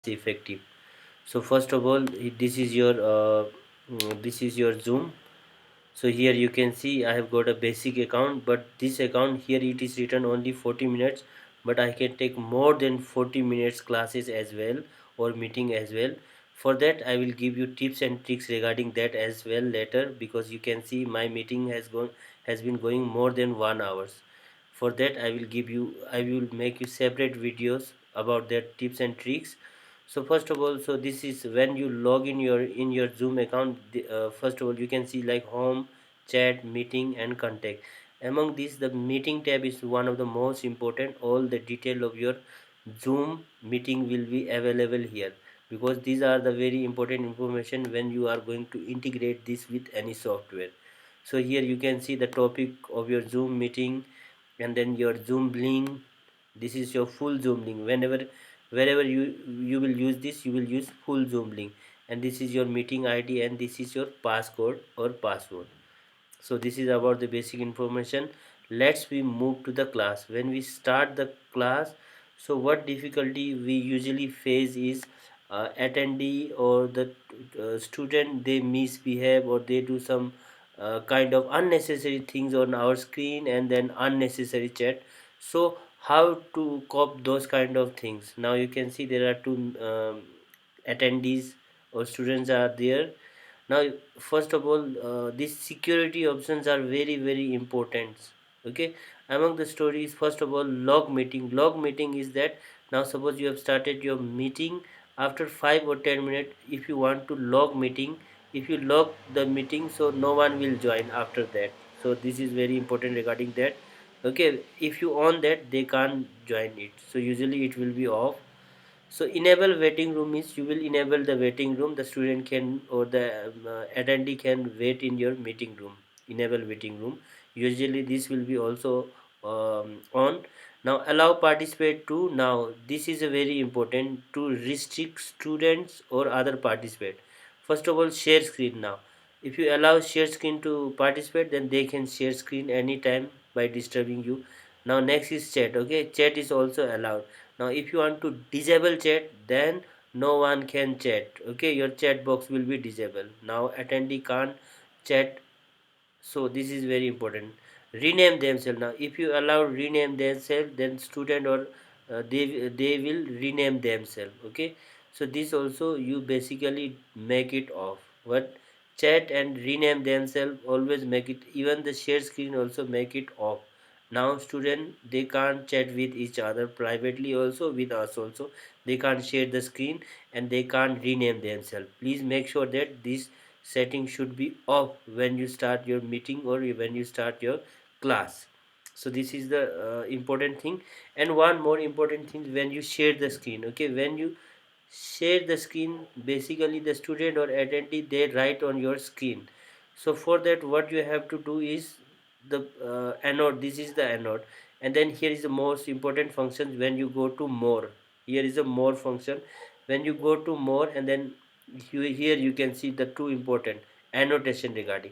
effective. So first of all, this is your Zoom. So here you can see I have got a basic account, but this account here it is written only 40 minutes, but I can take more than 40 minutes classes as well, or meeting as well. For that I will give you tips and tricks regarding that as well later, because you can see my meeting has been going more than 1 hours. For that I will make you separate videos about their tips and tricks. So first of all, so this is when you log in your Zoom account. First of all, you can see like home, chat, meeting, and contact. Among these, the meeting tab is one of the most important. All the detail of your Zoom meeting will be available here, because these are the very important information when you are going to integrate this with any software. So here you can see the topic of your Zoom meeting, and then your Zoom link. This is your full Zoom link. Wherever you will use this, you will use full Zoom link. And this is your meeting ID, and this is your passcode or password. So this is about the basic information. Let's we move to the class. When we start the class, so what difficulty we usually face is attendee or the student, they misbehave or they do some kind of unnecessary things on our screen, and then unnecessary chat. So how to cope those kind of things? Now you can see there are two attendees or students are there. Now first of all, these security options are very important. Okay, among the stories, first of all, log meeting is that, now suppose you have started your meeting, after 5 or 10 minutes, if you want to log meeting, if you log the meeting, so no one will join after that. So this is very important regarding that. Okay, if you on that, they can't join it, so usually it will be off. So enable waiting room means you will enable the waiting room. The student can, or the attendee can wait in your meeting room. Enable waiting room. Usually this will be also on. Now allow participate to. Now this is a very important to restrict students or other participate. First of all, share screen. Now if you allow share screen to participate, then they can share screen anytime by disturbing you. Now next is chat. Okay, chat is also allowed. Now if you want to disable chat, then no one can chat. Okay, your chat box will be disabled. Now attendee can't chat, so this is very important. Rename themselves. Now if you allow rename themselves, then student or they will rename themselves. Okay, so this also you basically make it off. What, chat and rename themselves, always make it. Even the share screen also make it off. Now student, they can't chat with each other privately, also with us also they can't share the screen, and they can't rename themselves. Please make sure that this setting should be off when you start your meeting or when you start your class. So this is the important thing. And one more important thing, when you share the screen. Okay, when you share the screen, basically the student or attendee, they write on your screen. So for that, what you have to do is the anode. This is the anode. And then here is the most important function. When you go to more, here is a more function. When you go to more, and then here you can see the two important annotation regarding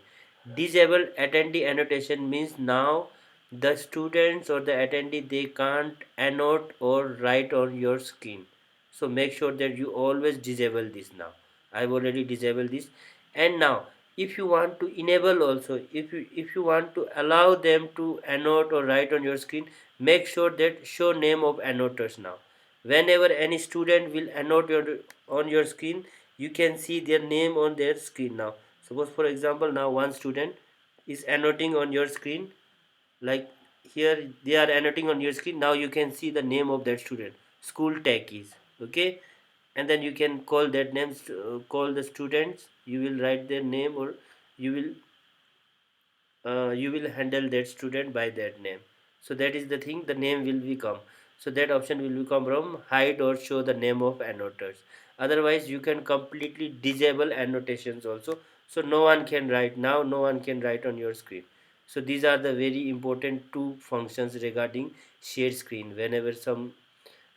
disable attendee. Annotation means now the students or the attendee, they can't annotate or write on your screen. So make sure that you always disable this. Now I've already disabled this. And now if you want to enable also, if you want to allow them to annotate or write on your screen, make sure that show name of annoters. Now whenever any student will annotate on your screen, you can see their name on their screen. Now suppose for example, now one student is annotating on your screen, like here they are annotating on your screen. Now you can see the name of that student, school tech is. Okay, and then you can call that names, call the students, you will write their name, or you will you will handle that student by that name. So that is the thing, the name will become. So that option will become from hide or show the name of annoters. Otherwise you can completely disable annotations also, so no one can write. Now no one can write on your screen. So these are the very important two functions regarding share screen. Whenever some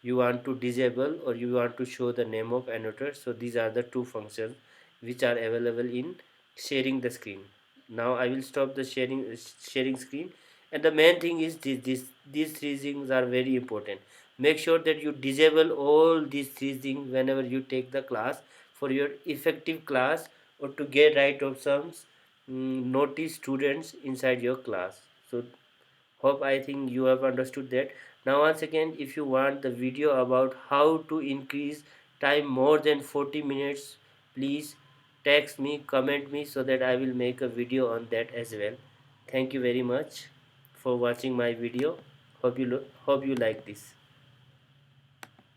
you want to disable or you want to show the name of annotator, so these are the two functions which are available in sharing the screen. Now I will stop the sharing screen. And the main thing is these three things are very important. make sure that you disable all these three things whenever you take the class for your effective class, or to get right of some naughty students inside your class. So hope, I think you have understood that. Now once again, if you want the video about how to increase time more than 40 minutes, please text me, comment me, so that I will make a video on that as well. Thank you very much for watching my video. Hope you like this.